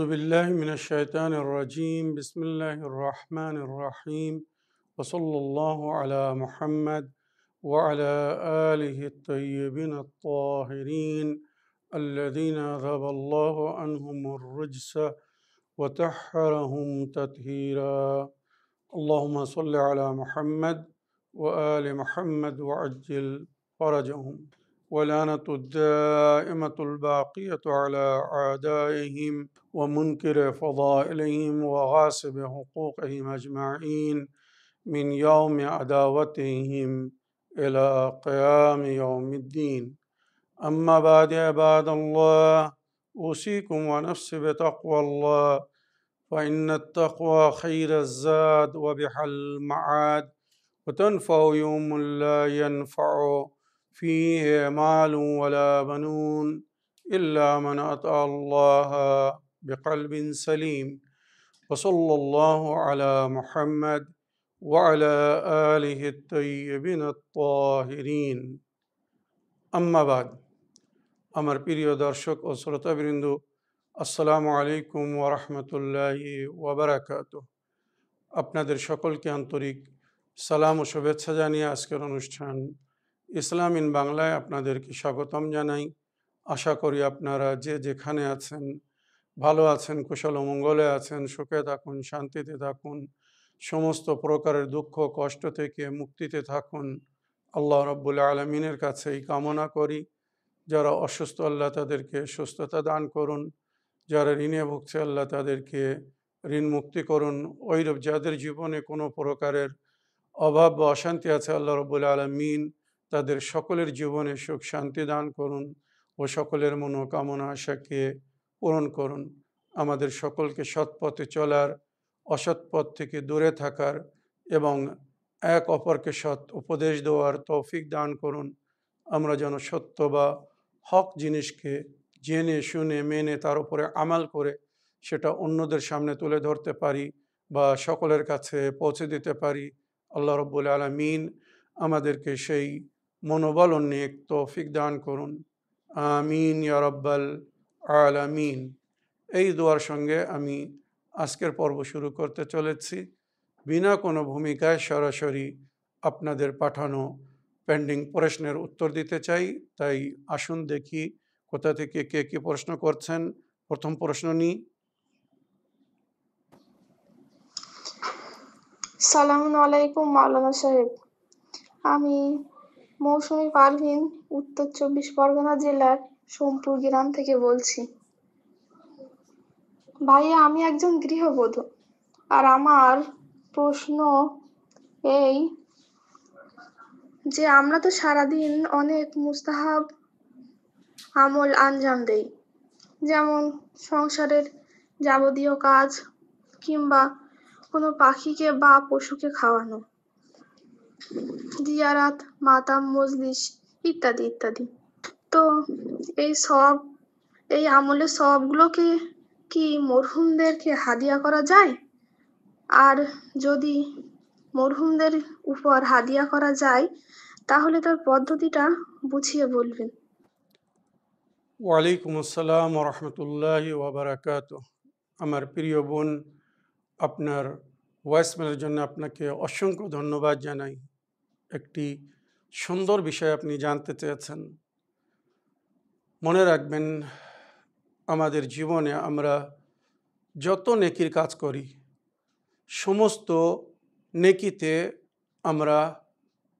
بالله من الشيطان الرجيم بسم الله الرحمن الرحيم وصلى الله على محمد وعلى آله الطيبين الطاهرين الذين ذهب الله عنهم الرجس وطهرهم تطهيرا اللهم صل على محمد وآل محمد وعجل فرجهم ولعنة الدائمة الباقية على أعدائهم ومنكر فضائلهم وغاصب حقوقهم أجمعين من يوم عداوتهم إلى قيام يوم الدين أما بعد عباد الله أوصيكم ونفسي بتقوى الله فإن التقوى خير الزاد وبها المعاد وتنفع يوم لا ينفع فيه مال ولا بنون إلا من أتى الله بقلب سليم وصلى الله على محمد وعلى آله الطيبين الطاهرين أما بعد আমার প্রিয় দর্শক ও শ্রোতাবৃন্দ আসসালামু আলাইকুম ওয়া রাহমাতুল্লাহি ওয়া বারাকাতুহু। আপনাদের সকলকে আন্তরিক সালাম ও শুভেচ্ছা জানিয়ে আজকের অনুষ্ঠান ইসলাম ইন বাংলায় আপনাদেরকে স্বাগতম জানাই। আশা করি আপনারা যে যেখানে আছেন ভালো আছেন, কুশল ও মঙ্গলে আছেন, সুখে থাকুন, শান্তিতে থাকুন, সমস্ত প্রকারের দুঃখ কষ্ট থেকে মুক্তিতে থাকুন। আল্লাহ রাব্বুল আলামিনের কাছে এই কামনা করি। যারা অসুস্থ আল্লাহ তাদেরকে সুস্থতা দান করুন, যারা ঋণে ভুগছে আল্লাহ তাদেরকে ঋণ মুক্তি করুন। ওইরূপ যাদের জীবনে কোনো প্রকারের অভাব বা অশান্তি আছে আল্লাহ রাব্বুল আলামিন তাদের সকলের জীবনে সুখ শান্তি দান করুন ও সকলের মনোকামনা আশাকে পূরণ করুন। আমাদের সকলকে সৎ পথে চলার, অসৎ পথ থেকে দূরে থাকার এবং এক অপরকে সৎ উপদেশ দেওয়ার তৌফিক দান করুন। আমরা যেন সত্য বা হক জিনিসকে জেনে শুনে মেনে তার উপরে আমাল করে সেটা অন্যদের সামনে তুলে ধরতে পারি বা সকলের কাছে পৌঁছে দিতে পারি। আল্লাহ রাব্বুল আলামিন আমাদেরকে সেই মনোবল ও নেক তৌফিক দান করুন। আমিন ইয়া রাব্বাল আলামিন। এই দোয়ার সঙ্গে আমি আজকের পর্ব শুরু করতে চলেছি। বিনা কোনো ভূমিকায় সরাসরি আপনাদের পাঠানো পেন্ডিং প্রশ্নের উত্তর দিতে চাই। তাই আসুন দেখি কোথা থেকে কে কী প্রশ্ন করছেন। প্রথম প্রশ্ন নিই। সালামু আলাইকুম মাওলানা সাহেব। আমি মৌসুমী পারভিন উত্তর 24 পরগনা জেলার সোমপুর গ্রাম থেকে বলছি। ভাইয়া, আমি একজন গৃহবধূ, আর আমার প্রশ্ন এই যে আমরা তো সারাদিন অনেক মুস্তাহাব আমল আঞ্জাম দেই, যেমন সংসারের যাবতীয় কাজ কিংবা কোনো পাখিকে বা পশুকে খাওয়ানো, জিয়ারাত, মাতাম, মজলিস ইত্যাদি ইত্যাদি। তো এই আমলের সবগুলোকে কি মরহুমদেরকে হাদিয়া করা যায়? আর যদি মরহুমদের উপর হাদিয়া করা যায় তাহলে তার পদ্ধতিটা বুঝিয়ে বলবেন। ওয়ালাইকুম আসসালাম ওয়া রাহমাতুল্লাহি ওয়া বারাকাতুহু। আমার প্রিয় বোন, আপনার ভয়েসমেলের জন্য আপনাকে অসংখ্য ধন্যবাদ জানাই। একটি সুন্দর বিষয় আপনি জানতে চেয়েছেন। মনে রাখবেন, আমাদের জীবনে আমরা যত নেকির কাজ করি সমস্ত নেকিতে আমরা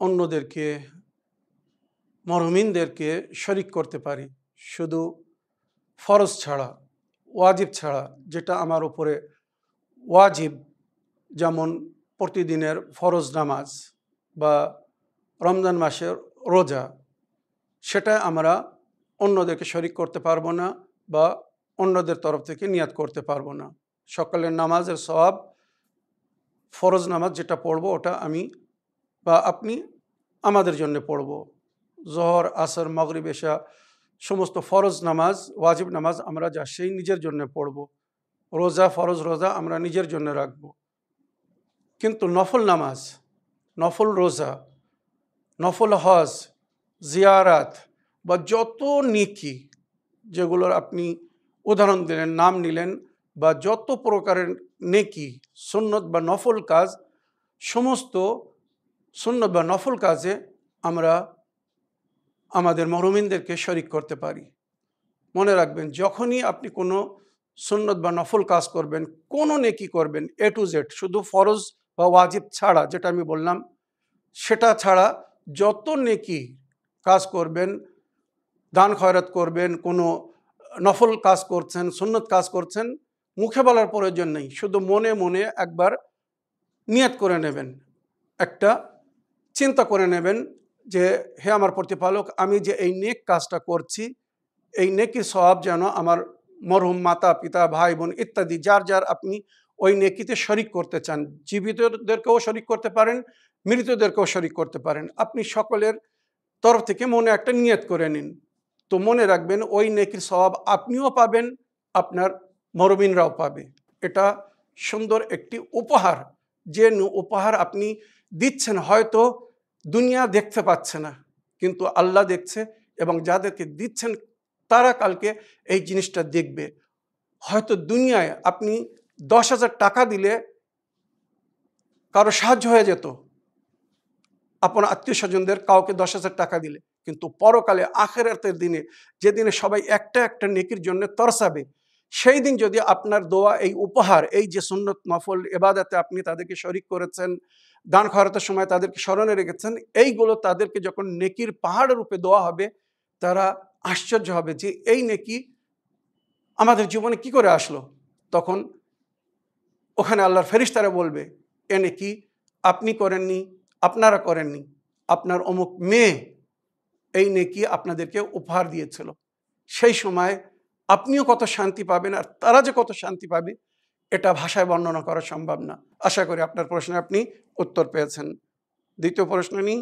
অন্যদেরকে, মরহুমিনদেরকে শরিক করতে পারি, শুধু ফরজ ছাড়া, ওয়াজিব ছাড়া। যেটা আমার উপরে ওয়াজিব, যেমন প্রতিদিনের ফরজ নামাজ বা রমজান মাসের রোজা, সেটা আমরা অন্যদেরকে শরিক করতে পারবো না বা অন্যদের তরফ থেকে নিয়াত করতে পারবো না। সকালের নামাজের সওয়াব, ফরজ নামাজ যেটা পড়বো ওটা আমি বা আপনি আমাদের জন্য পড়বো। জোহর, আসর, মাগরিব, এশা সমস্ত ফরজ নামাজ, ওয়াজিব নামাজ আমরা যা সেই নিজের জন্য পড়ব। রোজা, ফরজ রোজা আমরা নিজের জন্য রাখব। কিন্তু নফল নামাজ, নফল রোজা, নফল হজ, জিয়ারাত বা যত নেকি যেগুলোর আপনি উদাহরণ দিলেন, নাম নিলেন, বা যত প্রকারের নেকি, সুন্নত বা নফল কাজ, সমস্ত সুন্নত বা নফল কাজে আমরা আমাদের মরহুমিনদেরকে শরিক করতে পারি। মনে রাখবেন, যখনই আপনি কোনো সুন্নত বা নফল কাজ করবেন, কোনো নেকি করবেন A to Z, শুধু ফরজ বা ওয়াজিব ছাড়া, যেটা আমি বললাম সেটা ছাড়া যত নেকি কাজ করবেন, দান খয়রাত করবেন, কোনো নফল কাজ করছেন, সুন্নত কাজ করছেন, মুখে বলার প্রয়োজন নেই, শুধু মনে মনে একবার নিয়ত করে নেবেন, একটা চিন্তা করে নেবেন যে হে আমার প্রতিপালক, আমি যে এই নেক কাজটা করছি, এই নেকির সওয়াব যেন আমার মরহুম মাতা পিতা ভাই বোন ইত্যাদি যার যার আপনি ওই নেকিতে শরিক করতে চান, জীবিতদেরকেও শরিক করতে পারেন, মৃতদেরকেও শরিক করতে পারেন, আপনি সকলের তরফ থেকে মনে একটা নিয়ত করে নিন। তো মনে রাখবেন, ওই নেকির সওয়াব আপনিও পাবেন, আপনার মরমিনরাও পাবে। এটা সুন্দর একটি উপহার, যে উপহার আপনি দিচ্ছেন হয়তো দুনিয়া দেখতে পাচ্ছে না, কিন্তু আল্লাহ দেখছে, এবং যাদেরকে দিচ্ছেন তারা কালকে এই জিনিসটা দেখবে। হয়তো দুনিয়ায় আপনি 10,000 টাকা দিলে কারো সাহায্য হয়ে যেত, আপনার আত্মীয় স্বজনদের কাউকে 10,000 টাকা দিলে, কিন্তু পরকালে আখিরাতের দিনে, যেদিনে সবাই একটা একটা নেকির জন্য তরসাবে, সেই দিন যদি আপনার দোয়া এই উপহার, এই যে সুন্নত নফল ইবাদতে আপনি তাদেরকে শরিক করেছেন, দান খয়রাতের সময় তাদেরকে স্মরণে রেখেছেন, এইগুলো তাদেরকে যখন নেকির পাহাড় রূপে দেওয়া হবে, তারা আশ্চর্য হবে যে এই নেকি আমাদের জীবনে কি করে আসলো। তখন ওখানে আল্লাহর ফেরেশতারা বলবে, এ নেকি আপনি করেননি, আপনারা করেননি, আপনার অমুক মেয়ে এই নেকি আপনাদেরকে উপহার দিয়েছিল। সেই সময় আপনিও কত শান্তি পাবেন, আর তারা যে কত শান্তি পাবে, এটা ভাষায় বর্ণনা করা সম্ভব না। আশা করি আপনার প্রশ্নে আপনি উত্তর পেয়েছেন। দ্বিতীয় প্রশ্ন নিই।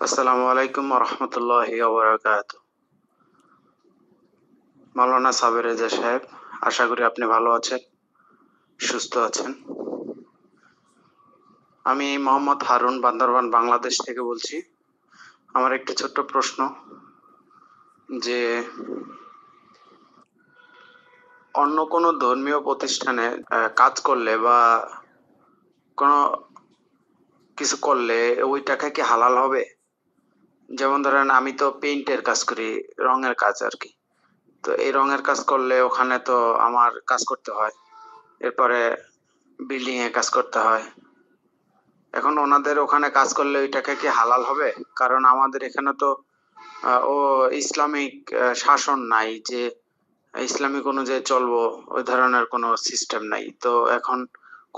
আসসালামু আলাইকুম ওয়া রাহমাতুল্লাহি ওয়া বারাকাতুহু। মাওলানা সাবের রেজা সাহেব, আশা করি আপনি ভালো আছেন, সুস্থ আছেন। আমি মোহাম্মদ হারুন, বান্দরবান, বাংলাদেশ থেকে বলছি। আমার একটি ছোট্ট প্রশ্ন, যে অন্য কোনো ধর্মীয় প্রতিষ্ঠানে কাজ করলে বা কোনো কিছু করলে ওই টাকা কি হালাল হবে? যেমন ধরেন, আমি তো পেইন্টের কাজ করি, রঙের কাজ আর কি। তো এই রঙের কাজ করলে ওখানে তো আমার কাজ করতে হয়, এরপরে বিল্ডিং এ কাজ করতে হয়। এখন ওনাদের ওখানে কাজ করলে ওই টাকা কি হালাল হবে? কারণ আমাদের এখানে তো ও ইসলামিক শাসন নাই, যে ইসলামিক অনুযায়ী চলবো, ওই ধরনের কোনো সিস্টেম নাই। তো এখন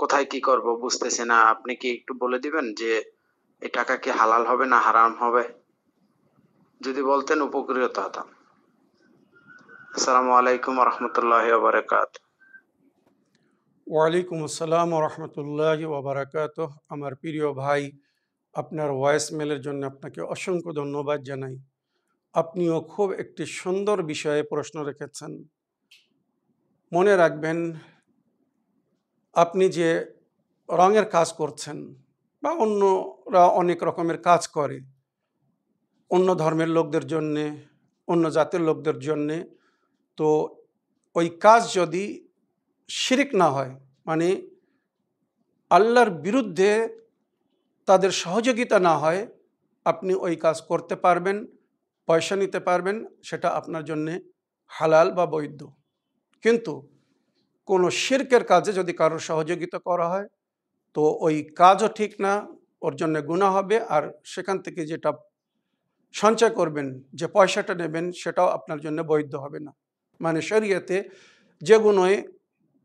কোথায় কি করব বুঝতেছি না। আপনি কি একটু বলে দিবেন যে এই টাকা কি হালাল হবে না হারাম হবে? যদি বলতেন উপকৃত হতাম। আসসালামু আলাইকুম ওয়া রাহমাতুল্লাহি ওয়া বারাকাতুহু। ওয়ালাইকুম আসসালাম রহমতুল্লাহি ওয়া বারাকাতুহ। আমার প্রিয় ভাই, আপনার ভয়েস মেলের জন্য আপনাকে অসংখ্য ধন্যবাদ জানাই। আপনিও খুব একটি সুন্দর বিষয়ে প্রশ্ন রেখেছেন। মনে রাখবেন, আপনি যে রঙের কাজ করছেন বা অন্যরা অনেক রকমের কাজ করে, অন্য ধর্মের লোকদের জন্যে, অন্য জাতের লোকদের জন্যে, তো ওই কাজ যদি শিরিক না হয়, মানে আল্লাহর বিরুদ্ধে তাদের সহযোগিতা না হয়, আপনি ওই কাজ করতে পারবেন, পয়সা নিতে পারবেন, সেটা আপনার জন্যে হালাল বা বৈধ। কিন্তু কোনো শিরকের কাজে যদি কারোর সহযোগিতা করা হয়, তো ওই কাজও ঠিক না, ওর জন্য গুনাহ হবে, আর সেখান থেকে যেটা সঞ্চয় করবেন, যে পয়সাটা নেবেন, সেটাও আপনার জন্য বৈধ হবে না। মানে শরীয়তে যেগুলোয়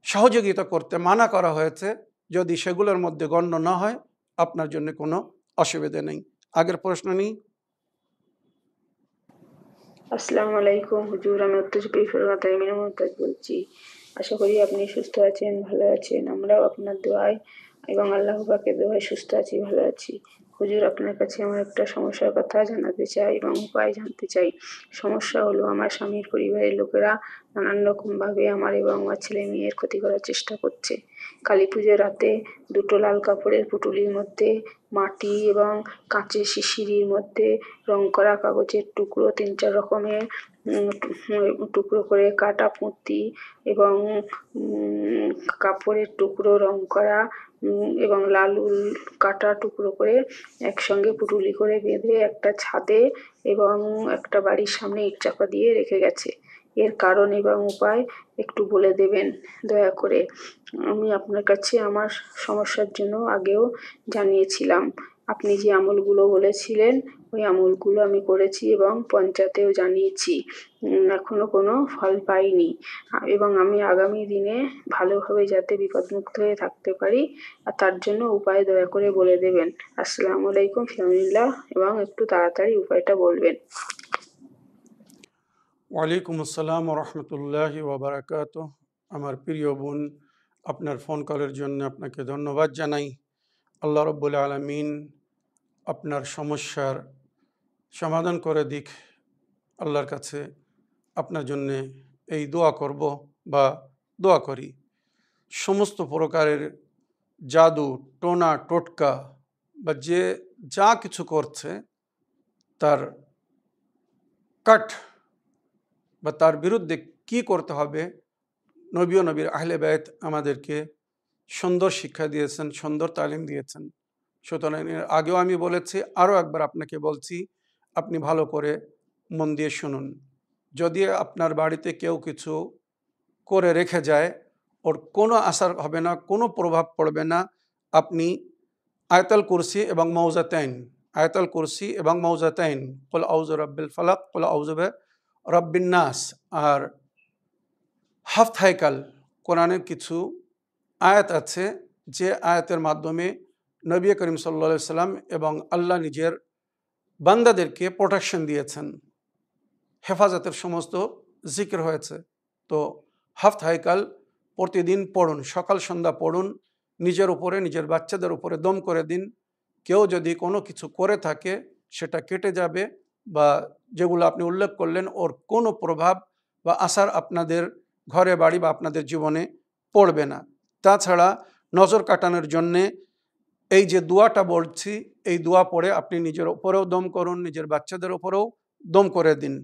সহযোগিতা করতে মানা করা হয়েছে, যদি সেগুলোর মধ্যে গণ্য না হয়, আপনার জন্য কোনো অসুবিধা নেই। আগের প্রশ্ন নিই। আসসালামু আলাইকুম হুজুর, আমি উত্তর চব্বিশ পরগনা তাইমিনা মুমতাজ বলছি। আশা করি আপনি সুস্থ আছেন, ভালো আছেন। আমরাও আপনার দোয়ায় এবং আল্লাহ পাকের দোয়ায় সুস্থ আছি, ভালো আছি। হুজুর, আপনার কাছে আমার একটা সমস্যার কথা জানাতে চাই এবং উপায় জানতে চাই। সমস্যা হলো, আমার স্বামীর পরিবারের লোকেরা নানান রকমভাবে আমার এবং আমার ছেলে মেয়ের ক্ষতি করার চেষ্টা করছে। কালী পুজোর রাতে দুটো লাল কাপড়ের পুটুলির মধ্যে মাটি এবং কাঁচের শিশিরির মধ্যে রং করা কাগজের টুকরো 3-4 রকমের টুকরো করে কাটা পুঁতি এবং উম, কাপড়ের টুকরো রং করা এবং লাল উল কাটা টুকরো করে একসঙ্গে পুটুলি করে বেঁধে একটা ছাদে এবং একটা বাড়ির সামনে ইট চাপা দিয়ে রেখে গেছে। এর কারণ এবং উপায় একটু বলে দেবেন দয়া করে। আমি আপনার কাছে আমার সমস্যার জন্য আগেও জানিয়েছিলাম। আপনি যে আমলগুলো বলেছিলেন ওই আমলগুলো আমি করেছি এবং পঞ্চায়েতেও জানিয়েছি। এখনো কোনো ফল পাইনি এবং আমি আগামী দিনে ভালোভাবে যাতে বিপদমুক্ত হয়ে থাকতে পারি আর তার জন্য উপায় দয়া করে বলে দেবেন। আসসালামু আলাইকুম ফিয়ামিল্লাহ, এবং একটু তাড়াতাড়ি উপায়টা বলবেন। ওয়ালাইকুম আসসালাম রহমতুল্লাহি ওবরাকাত। আমার প্রিয় বোন, আপনার ফোন কলের জন্য আপনাকে ধন্যবাদ জানাই। আল্লাহ রব্বুল আলমিন আপনার সমস্যার সমাধান করে দিক। আল্লাহর কাছে আপনার জন্যে এই দোয়া করব বা দোয়া করি। সমস্ত প্রকারের জাদু, টোনা, টোটকা বা যে যা কিছু করছে তার কাট বা তার বিরুদ্ধে কি করতে হবে, নবী ও নবীর আহলে বাইত আমাদেরকে সুন্দর শিক্ষা দিয়েছেন, সুন্দর তালিম দিয়েছেন। সুতরাং এর আগেও আমি বলেছি, আরও একবার আপনাকে বলছি, আপনি ভালো করে মন দিয়ে শুনুন। যদি আপনার বাড়িতে কেউ কিছু করে রেখে যায়, ওর কোনো আসার হবে না, কোনো প্রভাব পড়বে না। আপনি আয়াতুল কুরসি এবং মৌজাতাইন, আয়াতুল কুরসি এবং মৌজাতাইন, কুল আউযু রাব্বিল ফালাক, কুল আউযু রাব্বিন নাস, আর হাফত হাইকাল, কোরআনের কিছু আয়াত আছে যে আয়াতের মাধ্যমে নবী করিম সাল্লাল্লাহু আলাইহি সাল্লাম এবং আল্লাহ নিজের বান্দাদেরকে প্রোটেকশন দিয়েছেন, হেফাজতের সমস্ত জিকির হয়েছে। তো হাফত হাইকাল প্রতিদিন পড়ুন, সকাল সন্ধ্যা পড়ুন, নিজের উপরে, নিজের বাচ্চাদের উপরে দম করে দিন। কেউ যদি কোনো কিছু করে থাকে সেটা কেটে যাবে, বা যেগুলো আপনি উল্লেখ করলেন ওর কোনো প্রভাব বা আসার আপনাদের ঘরে বাড়ি বা আপনাদের জীবনে পড়বে না। তাছাড়া নজর কাটানোর জন্যে এই যে দোয়াটা বলছি, এই দোয়া পড়ে আপনি নিজের উপরেও দম করুন, নিজের বাচ্চাদের উপরেও দম করে দিন।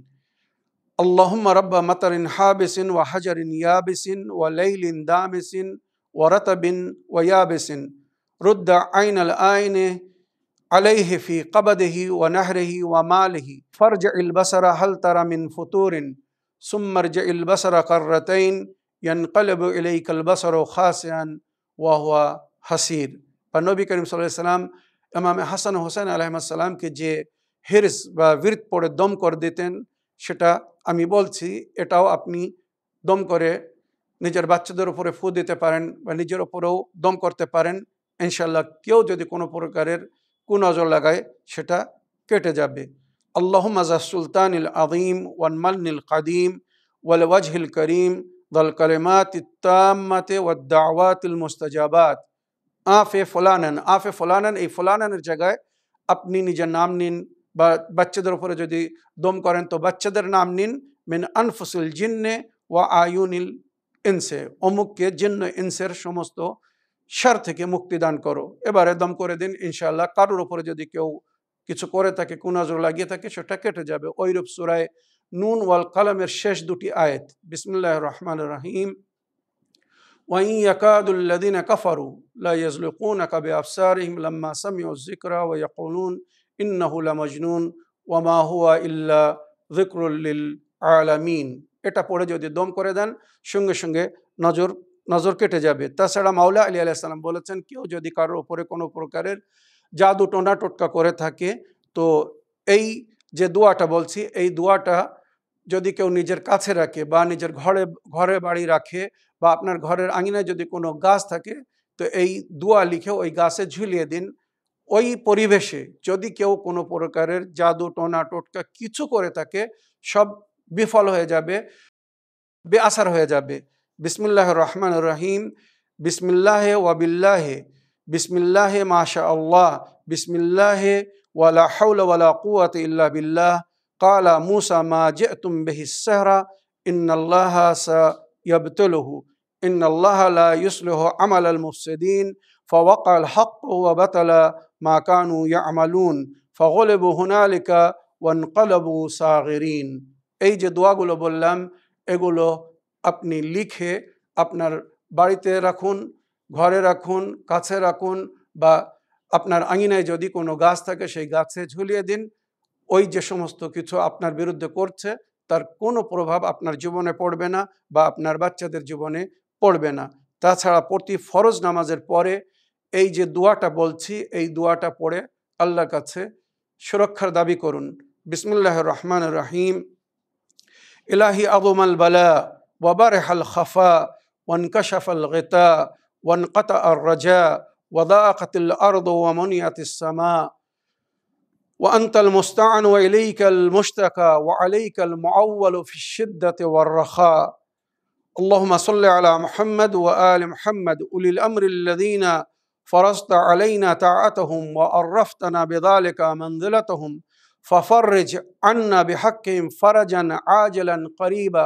আল্লাহুম্মা রাব্বা মাতারিন হাবিসিন ওয়া হাজারিন ইয়াবিসিন ওয়া লাইলিন দামিসিন ওয়া রাতাবিন ওয়া ইয়াবিসিন রুদ্দা আইনাল আইনে আলাইহি ফি কবদিহি ওয়া নাহরিহি ওয়া মালিহি ফারজিল বাসারা হাল তারা মিন ফুতুরিন সুম্মা রজিল বাসারা কাররাতাইন ইয়ানকালিবু ইলাইকাল বাসারু খাসিআন ওয়া হুয়া হাসির। বা নবী করিম সাল্লাল্লাহু আলাইহি সাল্লাম ইমাম হাসান হোসেন আলাইহিস সালামকে যে হিরস বা বিরত পড়ে দম করে দিতেন, সেটা আমি বলছি, এটাও আপনি দম করে নিজের বাচ্চাদের উপরে ফু দিতে পারেন বা নিজের উপরেও দম করতে পারেন। ইনশাআল্লাহ কেউ যদি কোনো প্রকারের কুনজর লাগায় সেটা কেটে যাবে। আল্লাহুম্মা যা সুলতানিল আযীম ওয়াল মালনিল কাদিম ওয়াল ওয়াজহিল করিম ওয়াল কালিমাতিত তাম্মাতি ওয়াদ দাওয়াতিল মুস্তাজাবাত আফে ফুলানান, আফে ফুলানান, এই ফুলানানের জায়গায় আপনি নিজের নাম নিন, বা বাচ্চাদের উপরে যদি দম করেন তো বাচ্চাদের নাম নিন। মিন আনফুসিল জিন্নে ওয়া আয়ুনিল ইনসে, অমুককে জিন্ন ইনসের সমস্ত শার থেকে মুক্তিদান করো। এবারে দম করে দিন। ইনশাআল্লাহ কারোর উপরে যদি কেউ কিছু করে থাকে, কুনজর লাগিয়ে থাকে, সেটা কেটে যাবে। ওইরূপ সূরায়ে নুন ওয়াল কালামের শেষ দুটি আয়াত, বিসমিল্লাহির রহমানির রহিম, وإن يكاد الذين كفروا لا يزلقونك بأبصارهم لما سمعوا الذكر ويقولون إنه لمجنون وما هو إلا ذكر للعالمين। এটা পড়ে যদি দম করে দেন সঙ্গে সঙ্গে নজর কেটে যাবে। তাছাড়া মাওলা আলী আলাইহিস সালাম বলেছেন, কেউ যদি কারোর উপরে কোনো প্রকারের জাদু টোনা টোটকা করে থাকে, তো এই যে দোয়াটা বলছি, এই দোয়াটা যদি কেউ নিজের কাছে রাখে বা নিজের ঘরে বাড়ি রাখে, বা আপনার ঘরের আঙিনায় যদি কোনো গাছ থাকে, তো এই দোয়া লিখে ওই গাছে ঝুলিয়ে দিন। ওই পরিবেশে যদি কেউ কোনো প্রকারের জাদু টোনা টোটকা কিছু করে থাকে, সব বিফল হয়ে যাবে, বেআসার হয়ে যাবে। বিসমিল্লাহির রহমানির রহিম, বিসমিল্লাহে ওয়া বিল্লাহে, বিসমিল্লাহে মাশা আল্লাহ, বিসমিল্লাহে ওয়ালা হাওলা ওয়ালা কুওয়াতা ইল্লা বিল্লাহ, কালা মুসা মা জিতুম বিহিস সিহরা ইন্নাল্লাহা সায়াবতুলুহু ইন্নাল্লাহা লা ইউসলিহু আমালাল মুফসিদিন ফাওয়াকাল হক ওয়া বাতালা মা কানু ইয়ামালুন ফাগলিবু হুনালিকা ওয়ানকালাবু সাগিরিন। এই যে দোয়াগুলো বললাম এগুলো আপনি লিখে আপনার বাড়িতে রাখুন, ঘরে রাখুন, কাছে রাখুন, বা আপনার আঙিনায় যদি কোনো গাছ থাকে সেই গাছে ঝুলিয়ে দিন। ওই যে সমস্ত কিছু আপনার বিরুদ্ধে করছে তার কোনো প্রভাব আপনার জীবনে পড়বে না বা আপনার বাচ্চাদের জীবনে পড়বে না। তাছাড়া প্রতি ফরজ নামাজের পরে এই যে দোয়াটা বলছি এই দোয়াটা পড়ে আল্লাহর কাছে সুরক্ষার দাবি করুন। বিসমিল্লাহির রহমানির রহিম। ইলাহি আযমাল বালা ওয়া বারহাল খাফা ওয়ানকাশাফাল গিতা ওয়ানকাতাআর রাজা ওয়া দাআকাতিল আরদু ওয়া মুনিয়াতিস সামা وأنت المستعان وإليك المشتكى وعليك المعول في الشدة والرخاء. اللهم صل على محمد وآل محمد أولي الأمر الذين فرضت علينا طاعتهم وعرفتنا بذلك منزلتهم ففرج عنا بحقهم فرجا عاجلا قريبا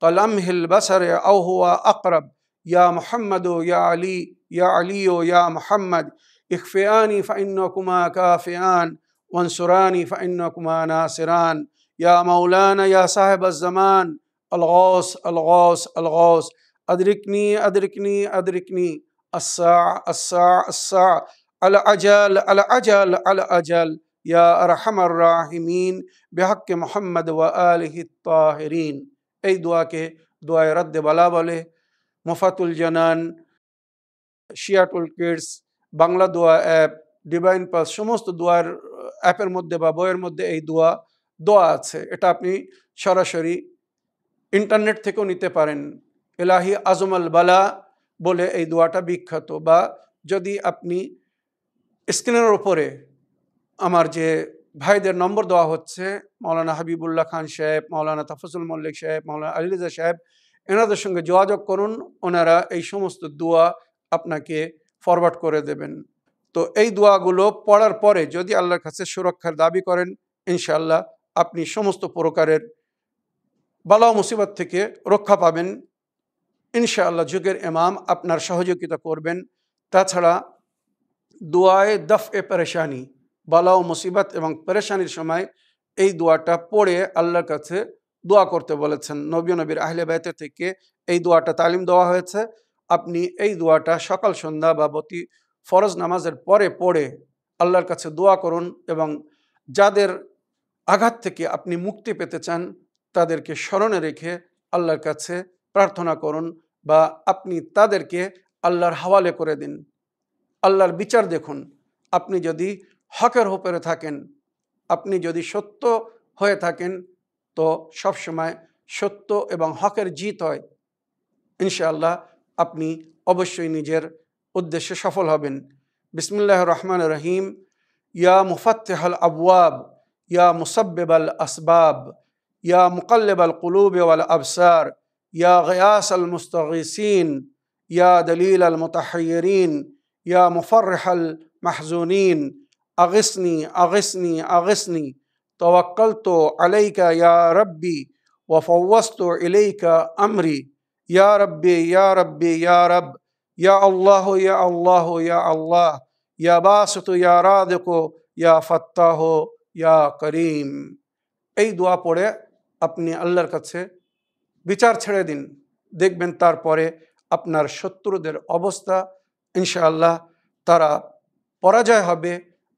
كلمح البصر أو هو أقرب. يا محمد يا علي يا علي يا محمد اكفئاني فإنكما كافئان وانصراني فإنكما ناصران. يا مولانا يا صاحب الزمان الغوث الغوث الغوث أدركني أدركني أدركني الساعة الساعة الساعة الأجل الأجل الأجل يا أرحم الراحمين بحق محمد وآله الطاهرين. এই দোয়াকে দোয়ায়ে রদ্দে বালা বলে। মুফাতুল জানান, শিয়াটুল কিডস, বাংলা দোয়া অ্যাপ, ডিভাইন পাস সমস্ত দোয়ার অ্যাপের মধ্যে বা বইয়ের মধ্যে এই দোয়া আছে। এটা আপনি সরাসরি ইন্টারনেট থেকেও নিতে পারেন। ইলাহি আযমাল বালা বলে এই দোয়াটা বিখ্যাত। বা যদি আপনি স্ক্রিনের ওপরে আমার যে ভাইদের নম্বর দেওয়া হচ্ছে, মাওলানা হাবিবুল্লাহ খান সাহেব, মাওলানা তাফাজ্জুল মল্লিক সাহেব, মাওলানা আলী রেজা সাহেব, এনাদের সঙ্গে যোগাযোগ করুন। ওনারা এই সমস্ত দোয়া আপনাকে ফরওয়ার্ড করে দেবেন। তো এই দোয়াগুলো পড়ার পরে যদি আল্লাহর কাছে সুরক্ষার দাবি করেন, ইনশাআল্লাহ আপনি সমস্ত প্রকারের বালা ও মুসিবত থেকে রক্ষা পাবেন। ইনশাআল্লাহ যুগের ইমাম আপনার সহযোগিতা করবেন। তাছাড়া দোয়ায়ে দফ-এ পেরেশানি, বালা ও মুসিবত এবং পেরেশানির সময় এই দোয়াটা পড়ে আল্লাহর কাছে দোয়া করতে বলেছেন। নবী নবীর আহলে বাইত থেকে এই দোয়াটা তালিম দেওয়া হয়েছে। আপনি এই দোয়াটা সকাল সন্ধ্যা বা প্রতি ফরজ নামাজের পরে পড়ে আল্লাহর কাছে দোয়া করুন এবং যাদের আঘাত থেকে আপনি মুক্তি পেতে চান তাদেরকে স্মরণে রেখে আল্লাহর কাছে প্রার্থনা করুন বা আপনি তাদেরকে আল্লাহর হাওয়ালে করে দিন। আল্লাহর বিচার দেখুন। আপনি যদি হকের উপরে থাকেন, আপনি যদি সত্য হয়ে থাকেন, তো সবসময় সত্য এবং হকের জিত হয়। ইনশাআল্লাহ আপনি অবশ্যই নিজের উদ্দেশ্যে সফল হবেন। বিসমিল্লাহির রহমানির রহিম। ইয়া মুফাত্তিহাল আবওয়াব ইয়া মুসাব্বিবাল আসবাব ইয়া মুকাল্লিবাল কুলুব ওয়াল আবসার ইয়া গিয়াসাল মুস্তাগীসিন ইয়া দলিলাল মুতাহাইয়িরিন ইয়া মুফাররিহাল মাহজুনিন আগিসনি আগিসনি আগিসনি তাওয়াক্কালতু আলাইকা ইয়া রাব্বি ওয়া ফাওয়াজতু ইলাইকা আমরি ইয়া রাব্বি ইয়া রাব্বি ইয়া রাব ইয়া আল্লাহ ইয়া আল্লাহ ইয়া আল্লাহ ইয়া বাসিতু ইয়া রাযিকু ইয়া ফাত্তাহ ইয়া করিম। এই দোয়া পড়ে আপনি আল্লাহর কাছে বিচার ছেড়ে দিন। দেখবেন তারপরে আপনার শত্রুদের অবস্থা ইনশাআল্লাহ তারা পরাজয় হবে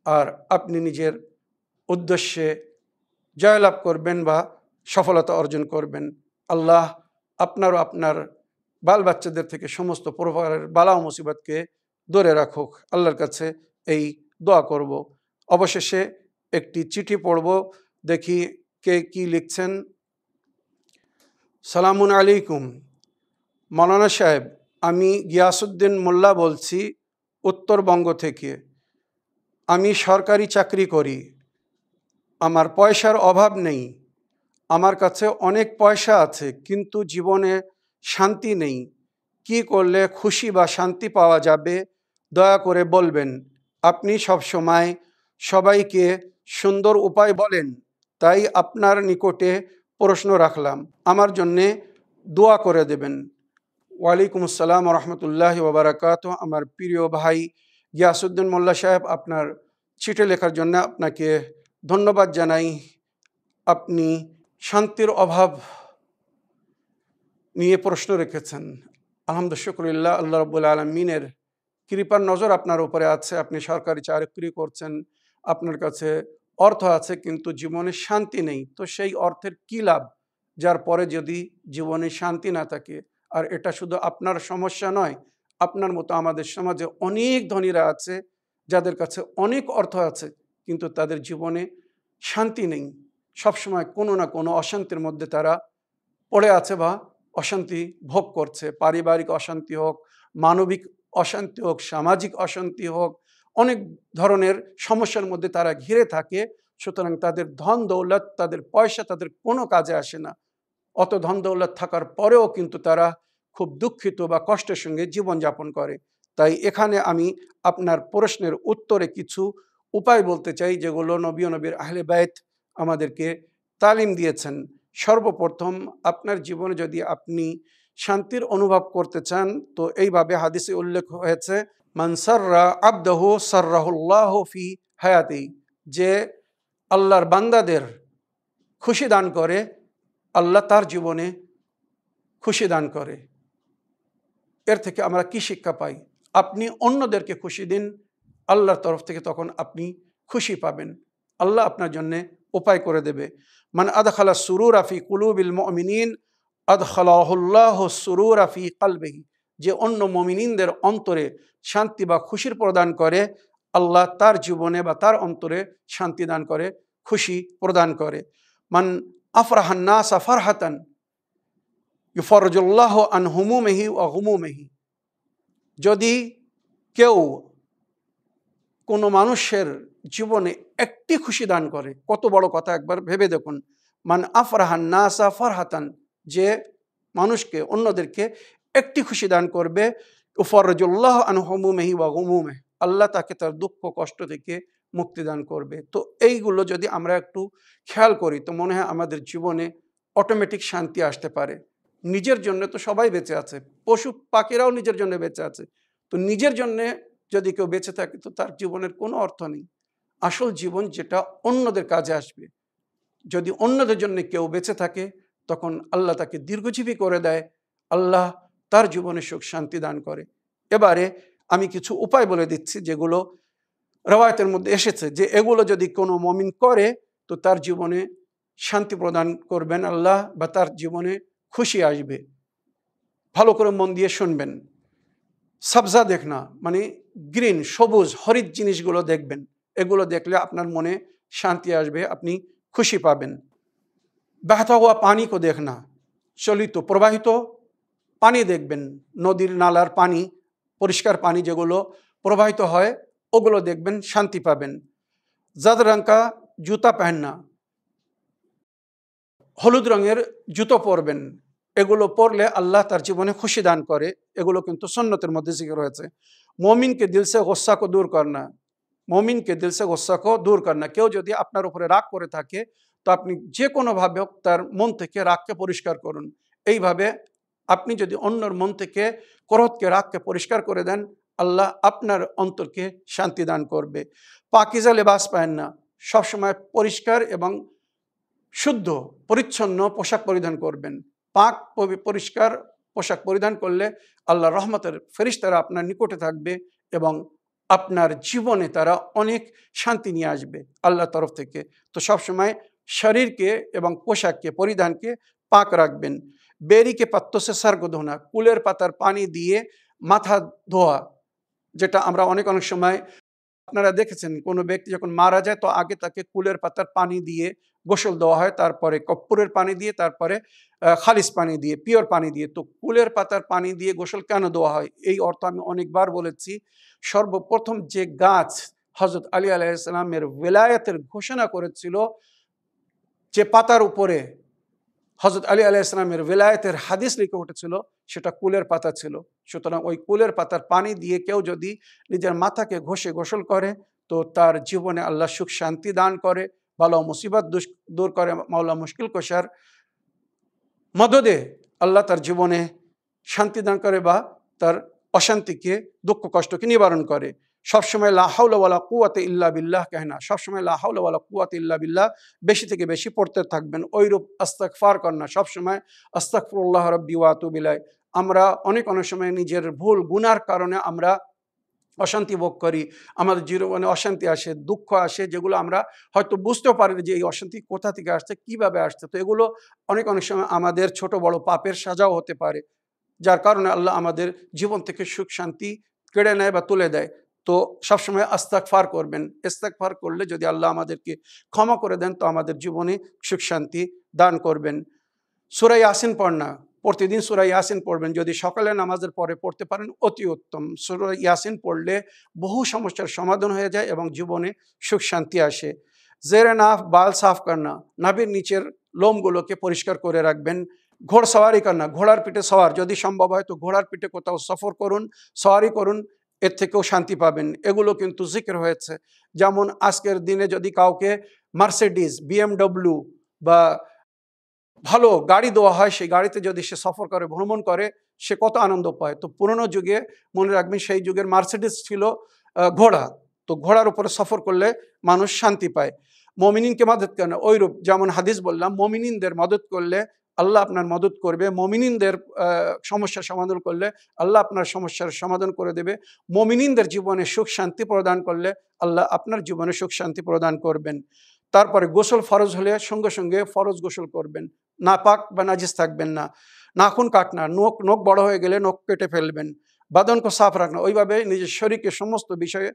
আর আপনি নিজের উদ্দেশ্যে জয়লাভ করবেন বা সফলতা অর্জন করবেন। আল্লাহ আপনার ও আপনার বাল বাচ্চাদের থেকে সমস্ত প্রকারের বালা ও মুসিবতকে দূরে রাখুক। আল্লাহর কাছে এই দোয়া করব। অবশেষে একটি চিঠি পড়ব, দেখি কে কি লিখছেন। সালামুন আলাইকুম মাওলানা সাহেব, আমি গিয়াসউদ্দিন মোল্লা বলছি উত্তরবঙ্গ থেকে। আমি সরকারি চাকরি করি। আমার পয়সার অভাব নেই। আমার কাছে অনেক পয়সা আছে, কিন্তু জীবনে শান্তি নেই। কি করলে খুশি বা শান্তি পাওয়া যাবে দয়া করে বলবেন। আপনি সবসময় সবাইকে সুন্দর উপায় বলেন, তাই আপনার নিকটে প্রশ্ন রাখলাম, আমার জন্যে দোয়া করে দেবেন। ওয়ালাইকুম আসসালাম রহমতুল্লাহি ওয়া বারাকাতুহু। আমার প্রিয় ভাই গিয়াসউদ্দিন মোল্লা সাহেব, আপনার চিঠি লেখার জন্য আপনাকে ধন্যবাদ জানাই। আপনি শান্তির অভাব নিয়ে প্রশ্ন রেখেছেন। আলহামদুলিল্লাহ, আল্লাহ রাব্বুল আলামিনের কৃপার নজর আপনার উপরে আছে। আপনি সরকারি চাকরি করছেন, আপনার কাছে অর্থ আছে, কিন্তু জীবনে শান্তি নেই। তো সেই অর্থের কী লাভ, যার পরে যদি জীবনে শান্তি না থাকে? আর এটা শুধু আপনার সমস্যা নয়, আপনার মতো আমাদের সমাজে অনেক ধনীরা আছে যাদের কাছে অনেক অর্থ আছে, কিন্তু তাদের জীবনে শান্তি নেই। সবসময় কোনো না কোনো অশান্তির মধ্যে তারা পড়ে আছে বা অশান্তি ভোগ করছে। পারিবারিক অশান্তি হোক, মানবিক অশান্তি হোক, সামাজিক অশান্তি হোক, অনেক ধরনের সমস্যার মধ্যে তারা ঘিরে থাকে। সুতরাং তাদের ধন দৌলত, তাদের পয়সা তাদের কোনো কাজে আসে না। অত ধন দৌলত থাকার পরেও কিন্তু তারা খুব দুঃখিত বা কষ্টের সঙ্গে জীবনযাপন করে। তাই এখানে আমি আপনার প্রশ্নের উত্তরে কিছু উপায় বলতে চাই, যেগুলো নবী ও নবীর আহলে বাইত আমাদেরকে তালিম দিয়েছেন। সর্বপ্রথম, আপনার জীবনে যদি আপনি শান্তির অনুভব করতে চান, তো এইভাবে হাদিসে উল্লেখ হয়েছে, মান সাররা আবদাহু সাররাহুল্লাহু ফি হায়াতি, যে আল্লাহর বান্দাদের খুশি দান করে, আল্লাহ তার জীবনে খুশি দান করে। এর থেকে আমরা কি শিক্ষা পাই? আপনি অন্যদেরকে খুশি দিন, আল্লাহর তরফ থেকে তখন আপনি খুশি পাবেন। আল্লাহ আপনার জন্যে উপায় করে দেবে। মান আদখালা সুরুরা ফি কুলুবিল মুমিনিন আদখালাহুল্লাহু সুরুরা ফি কলবিহি, যে অন্য মুমিনিনদের অন্তরে শান্তি বা খুশির প্রদান করে, আল্লাহ তার জীবনে বা তার অন্তরে শান্তি দান করে, খুশি প্রদান করে। মান আফরাহান নাসা ফারহাতান ইউফরজুল্লাহু আন হুমুমিহি ওয়া গুমুমিহি, যদি কেউ কোনো মানুষের জীবনে একটি খুশি দান করে, কত বড় কথা, একবার ভেবে দেখুন। মান আফরাহান নাসা ফারহাতান, যে মানুষকে, অন্যদেরকে একটি খুশি দান করবে, ইউফরজুল্লাহু আন হুমুমিহি ওয়া গুমুমিহি, আল্লাহ তাকে তার দুঃখ কষ্ট থেকে মুক্তি দান করবে। তো এইগুলো যদি আমরা একটু খেয়াল করি, তো মনে হয় আমাদের জীবনে অটোমেটিক শান্তি আসতে পারে। নিজের জন্য তো সবাই বেঁচে আছে, পশু পাখিরাও নিজের জন্য বেঁচে আছে। তো নিজের জন্য যদি কেউ বেঁচে থাকে, তো তার জীবনের কোনো অর্থ নেই। আসল জীবন যেটা অন্যদের কাজে আসবে। যদি অন্যদের জন্য কেউ বেঁচে থাকে, তখন আল্লাহ তাকে দীর্ঘজীবী করে দেয়, আল্লাহ তার জীবনে সুখ শান্তি দান করে। এবারে আমি কিছু উপায় বলে দিচ্ছি, যেগুলো রওয়ায়াতের মধ্যে এসেছে, যে এগুলো যদি কোনো মুমিন করে, তো তার জীবনে শান্তি প্রদান করবেন আল্লাহ, বা তার জীবনে খুশি আসবে। ভালো করে মন দিয়ে শুনবেন। সাবজা দেখনা, মানে গ্রিন, সবুজ, হরিত জিনিসগুলো দেখবেন। এগুলো দেখলে আপনার মনে শান্তি আসবে, আপনি খুশি পাবেন। বহতা হুয়া পানি কো দেখনা, চলিত প্রবাহিত পানি দেখবেন, নদীর নালার পানি, পরিষ্কার পানি যেগুলো প্রবাহিত হয়, ওগুলো দেখবেন, শান্তি পাবেন। জাদ রঙ কা জুতা পহননা, হলুদ রঙের জুতো পরবেন। এগুলো পরলে আল্লাহ তার জীবনে খুশি দান করে। এগুলো কিন্তু সুন্নতের মধ্যে জিকির হয়েছে। মোমিনকে দিল সে গুস্সা কো দূর করনা, মোমিনকে দিল সে গুস্সা কো দূর করনা, কেউ যদি আপনার উপরে রাগ করে থাকে, তো আপনি যে কোনোভাবে তার মন থেকে রাগকে পরিষ্কার করুন। এইভাবে আপনি যদি অন্যর মন থেকে ক্রোধকে, রাগকে পরিষ্কার করে দেন, আল্লাহ আপনার অন্তরকে শান্তি দান করবে। পাকিজা লেবাস পায়েন না, সবসময় পরিষ্কার এবং শুদ্ধ পরিচ্ছন্ন পোশাক পরিধান করবেন। পাক পরিষ্কার পোশাক পরিধান করলে আল্লাহ রহমতের ফেরেশতারা আপনার নিকটে থাকবে, এবং আপনার জীবনে তারা অনেক শান্তি নিয়ে আসবে আল্লাহর তরফ থেকে। তো সবসময় শরীরকে এবং পোশাককে, পরিধানকে পাক রাখবেন। বেরিকে পাত্তো সে সার কো ধোনা, কুলের পাতার পানি দিয়ে মাথা ধোয়া, যেটা আমরা অনেক সময় আপনারা দেখেছেন, কোনো ব্যক্তি যখন মারা যায়, তো আগে তাকে কুলের পাতার পানি দিয়ে গোসল দেওয়া হয়, তারপরে কর্পূরের পানি দিয়ে, তারপরে খালিস পানি দিয়ে, পিওর পানি দিয়ে। তো কুলের পাতার পানি দিয়ে গোসল কেন দেওয়া হয়, এই অর্থ আমি অনেকবার বলেছি। সর্বপ্রথম যে গাছ হযরত আলী আলাইহিস সালামের ওলায়াতের ঘোষণা করেছিল, যে পাতার উপরে হযরত আলী আলাইহিস সালামের ওলায়াতের হাদিস লিখে উঠেছিল, সেটা কুলের পাতা ছিল। সুতরাং ওই কুলের পাতার পানি দিয়ে কেউ যদি নিজের মাথাকে ঘষে গোসল করে, তো তার জীবনে আল্লাহ সুখ শান্তি দান করে, বালা মুসিবত দূর করে। মাওলা মুশকিল কুশার মদদে আল্লাহ তার জীবনে শান্তি দান করে, বা তার অশান্তিকে, দুঃখ কষ্টকে নিবারণ করে। সবসময় লা হাওলা ওয়ালা কুওয়াতা ইল্লা বিল্লাহ কেনা, সবসময় লা হাওলা ওয়ালা কুওয়াতা ইল্লা বিল্লাহ বেশি থেকে বেশি পড়তে থাকবেন। ওইরূপ ইস্তিগফার করেন না, সবসময় আস্তাগফিরুল্লাহ রাব্বি ওয়া আতুবু ইলাইহি। আমরা অনেক সময় নিজের ভুল গুনার কারণে আমরা অশান্তি ভোগ করি, আমাদের জীবনে অশান্তি আসে, দুঃখ আসে, যেগুলো আমরা হয়তো বুঝতেও পারি যে এই অশান্তি কোথা থেকে আসছে, কিভাবে আসছে। তো এগুলো অনেক সময় আমাদের ছোট বড় পাপের সাজাও হতে পারে, যার কারণে আল্লাহ আমাদের জীবন থেকে সুখ শান্তি কেড়ে নেয় বা তুলে দেয়। তো সবসময় ইস্তিগফার করবেন। ইস্তিগফার করলে যদি আল্লাহ আমাদেরকে ক্ষমা করে দেন, তো আমাদের জীবনে সুখ শান্তি দান করবেন। সূরা ইয়াসিন পড়না, প্রতিদিন সূরা ইয়াসিন পড়বেন। যদি সকালে নামাজের পরে পড়তে পারেন অতি উত্তম। সূরা ইয়াসিন পড়লে বহু সমস্যার সমাধান হয়ে যায় এবং জীবনে সুখ শান্তি আসে। জেরে নাফ বাল সাফ করনা, নাভির নিচের লোমগুলোকে পরিষ্কার করে রাখবেন। ঘোড়সওয়ারি করনা, ঘোড়ার পিঠে সওয়ার, যদি সম্ভব হয় তো ঘোড়ার পিঠে কোথাও সফর করুন, সওয়ারি করুন, এর থেকেও শান্তি পাবেন। এগুলো কিন্তু জিকির হয়েছে। যেমন আজকের দিনে যদি কাউকে মার্সিডিজ, বিএমডব্লিউ বা ভালো গাড়ি দেওয়া হয়, সেই গাড়িতে যদি সে সফর করে, ভ্রমণ করে, সে কত আনন্দ পায়। তো পুরনো যুগে মনে রাখবেন সেই যুগের মার্সিডিজ ছিল ঘোড়া। তো ঘোড়ার উপরে সফর করলে মানুষ শান্তি পায়। মুমিনিনকে মদদ করে না, ওইরূপ যেমন হাদিস বললাম, মুমিনিনদের মদদ করলে আল্লাহ আপনার মদদ করবে। মুমিনিনদের সমস্যার সমাধান করলে আল্লাহ আপনার সমস্যার সমাধান করে দেবে। মুমিনিনদের জীবনে সুখ শান্তি প্রদান করলে আল্লাহ আপনার জীবনে সুখ শান্তি প্রদান করবেন। তারপরে গোসল ফরজ হলে সঙ্গে সঙ্গে ফরজ গোসল করবেন, নাপাক বা নাজিস থাকবেন না। নাখুন কাটনা, নখ বড় হয়ে গেলে নখ কেটে ফেলবেন। বাদনকে সাফ রাখনা, ওইভাবে নিজের শরীরকে সমস্ত বিষয়ে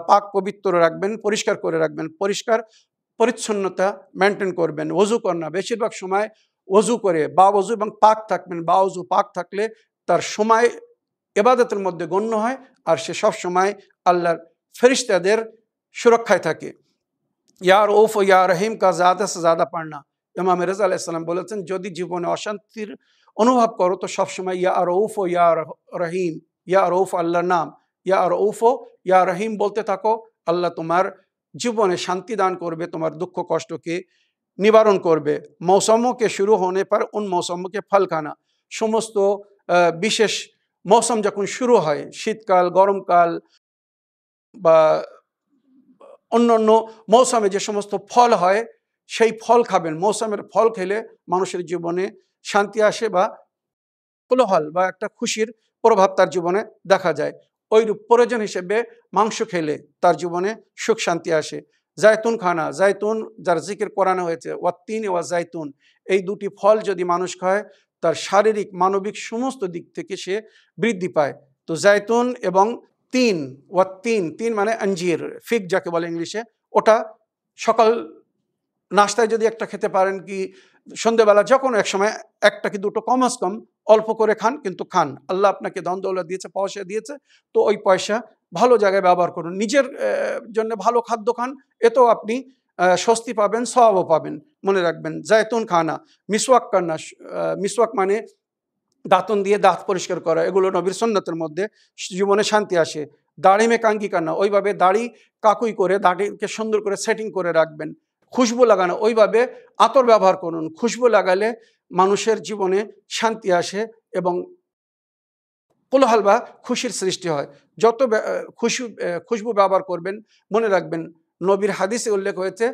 পাক পবিত্র রাখবেন, পরিষ্কার করে রাখবেন, পরিষ্কার পরিচ্ছন্নতা মেনটেন করবেন। ওযু করনা, বেশিরভাগ সময় ওযু করে বা ওযু এবং পাক থাকবেন। বা ওযু পাক থাকলে তার সময় ইবাদতের মধ্যে গণ্য হয়, আর সে সব সময় আল্লাহর ফেরেশতাদের সুরক্ষায় থাকে। ইয়া রউফ ও ইয়া রহিম কা ज़्यादा से ज़्यादा पढ़ना। ইমাম রেজা আলাইহিস সালাম বলেছেন, যদি জীবনে অশান্তির অনুভব করো তো সবসময় ইয়া রউফ ও ইয়া রহিম, ইয়া রউফ আল্লাহর নাম, ইয়া রউফ ও ইয়া রহিম বলতে থাকো। আল্লাহ তোমার জীবনে শান্তি দান করবে, তোমার দুঃখ কষ্টকে নিবারণ করবে। मौसमों के शुरू होने पर उन मौसमों के फल खाना, সমস্ত বিশেষ মৌসুম যখন শুরু হয়, শীতকাল, গরমকাল বা অন্যান্য মৌসুমে যে সমস্ত ফল হয় সেই ফল খাবেন। মৌসুমের ফল খেলে মানুষের জীবনে শান্তি আসে বা কোলাহল বা একটা খুশির প্রভাব তার জীবনে দেখা যায়। ওইরূপ প্রয়োজন হিসেবে মাংস খেলে তার জীবনে সুখ শান্তি আসে। জায়তুন খানা, জায়তুন যার জিকির করানো হয়েছে, ওয়াত্তিন ওয়া জায়তুন, এই দুটি ফল যদি মানুষ খায় তার শারীরিক মানবিক সমস্ত দিক থেকে সে বৃদ্ধি পায়। তো জায়তুন এবং তিন, ওয়াত্তিন, তিন মানে আঞ্জির, ফিগ যাকে বলে ইংলিশে, ওটা সকাল নাস্তায় যদি একটা খেতে পারেন, কি সন্ধ্যেবেলা যখন এক সময় একটা কি দুটো কমাস কম অল্প করে খান, কিন্তু খান। আল্লাহ আপনাকে ধন দৌলত দিয়েছে, পয়সা দিয়েছে, তো ওই পয়সা ভালো জায়গায় ব্যবহার করুন। নিজের জন্য ভালো খাদ্য খান, এতেও আপনি স্বস্তি পাবেন, সওয়াবও পাবেন। মনে রাখবেন জায়তুন খানা। মিসওয়াক কান্না, মিসওয়াক মানে দাঁতন দিয়ে দাঁত পরিষ্কার করা, এগুলো নবীর সুন্নতের মধ্যে, জীবনে শান্তি আসে। দাড়ি মে কাঙ্কি কান্না, ওইভাবে দাড়ি কাকুই করে দাড়িকে সুন্দর করে সেটিং করে রাখবেন। খুশবু লাগানো, ওইভাবে আতর ব্যবহার করুন। খুশবু লাগালে মানুষের জীবনে শান্তি আসে এবং কোলাহল বা খুশির সৃষ্টি হয়। যত খুশবু ব্যবহার করবেন, মনে রাখবেন নবীর হাদিসে উল্লেখ হয়েছে,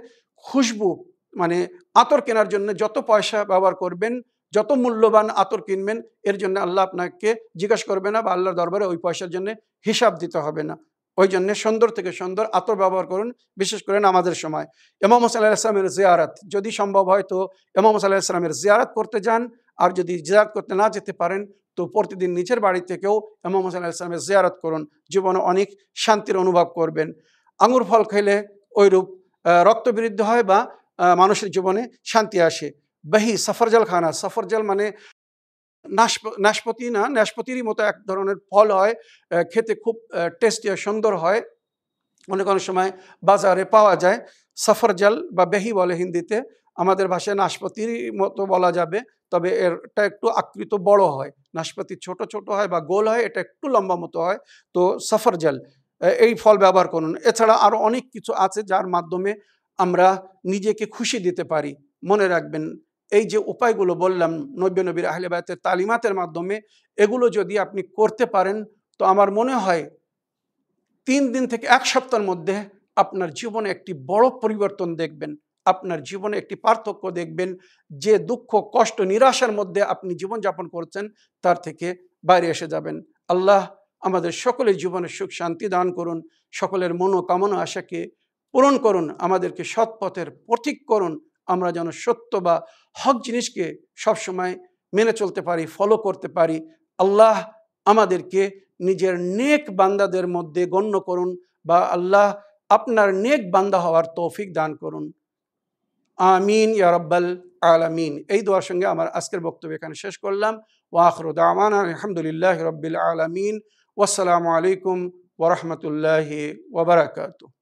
খুশবু মানে আতর কেনার জন্য যত পয়সা ব্যবহার করবেন, যত মূল্যবান আতর কিনবেন, এর জন্য আল্লাহ আপনাকে জিজ্ঞাসা করবে না বা আল্লাহর দরবারে ওই পয়সার জন্য হিসাব দিতে হবে না। ওই জন্য সুন্দর থেকে সুন্দর আতর ব্যবহার করুন, বিশেষ করে নামাজের সময়। ইমাম হোসেন আলাইহিস সালামের জিয়ারত, যদি সম্ভব হয় তো ইমাম হোসেন আলাইহিস সালামের জিয়ারত করতে যান। আর যদি জিয়ারত করতে না যেতে পারেন তো প্রতিদিন নিজের বাড়ি থেকেও ইমাম হোসেন আলাইহিস সালামের জিয়ারত করুন, জীবনে অনেক শান্তির অনুভব করবেন। আঙুর ফল খেলে ওইরূপ রক্ত বৃদ্ধি হয় বা মানুষের জীবনে শান্তি আসে। বাহি সফরজল খানা, সফরজল মানে নাশপাতি না, নাশপাতিরই মতো এক ধরনের ফল হয়, খেতে খুব টেস্টি আর সুন্দর হয়। অনেক সময় বাজারে পাওয়া যায়। সফরজল বা বেহি বলে হিন্দিতে, আমাদের ভাষায় নাশপাতির মতো বলা যাবে, তবে এটা একটু আকৃতি বড় হয়। নাশপাতি ছোট ছোট হয় বা গোল হয়, এটা একটু লম্বা মতো হয়। তো সফরজল, এই ফল ব্যবহার করুন। এছাড়া আরও অনেক কিছু আছে যার মাধ্যমে আমরা নিজেকে খুশি দিতে পারি। মনে রাখবেন এই যে উপায়গুলো বললাম নবীর আহলে বায়তের তালিমাতের মাধ্যমে, এগুলো যদি আপনি করতে পারেন তো আমার মনে হয় 3 দিন থেকে 1 সপ্তাহের মধ্যে আপনার জীবনে একটি বড় পরিবর্তন দেখবেন, আপনার জীবনে একটি পার্থক্য দেখবেন। যে দুঃখ, কষ্ট, নিরাশার মধ্যে আপনি জীবনযাপন করছেন তার থেকে বাইরে এসে যাবেন। আল্লাহ আমাদের সকলের জীবনে সুখ শান্তি দান করুন, সকলের মনোকামনা আশাকে পূরণ করুন, আমাদেরকে সৎ পথের পথিক করুন। আমরা যেন সত্য বা হক জিনিসকে সবসময় মেনে চলতে পারি, ফলো করতে পারি। আল্লাহ আমাদেরকে নিজের নেক বান্দাদের মধ্যে গণ্য করুন, বা আল্লাহ আপনার নেক বান্দা হওয়ার তৌফিক দান করুন। আমিন ইয়া রাব্বাল আলামিন। এই দোয়ার সঙ্গে আমার আজকের বক্তব্য এখানে শেষ করলাম। ওয়া আখিরু দাওয়ানা আলহামদুলিল্লাহি রাব্বিল আলামিন। ওয়াসসালামু আলাইকুম ওয়া রাহমাতুল্লাহি ওয়া বারাকাতুহু।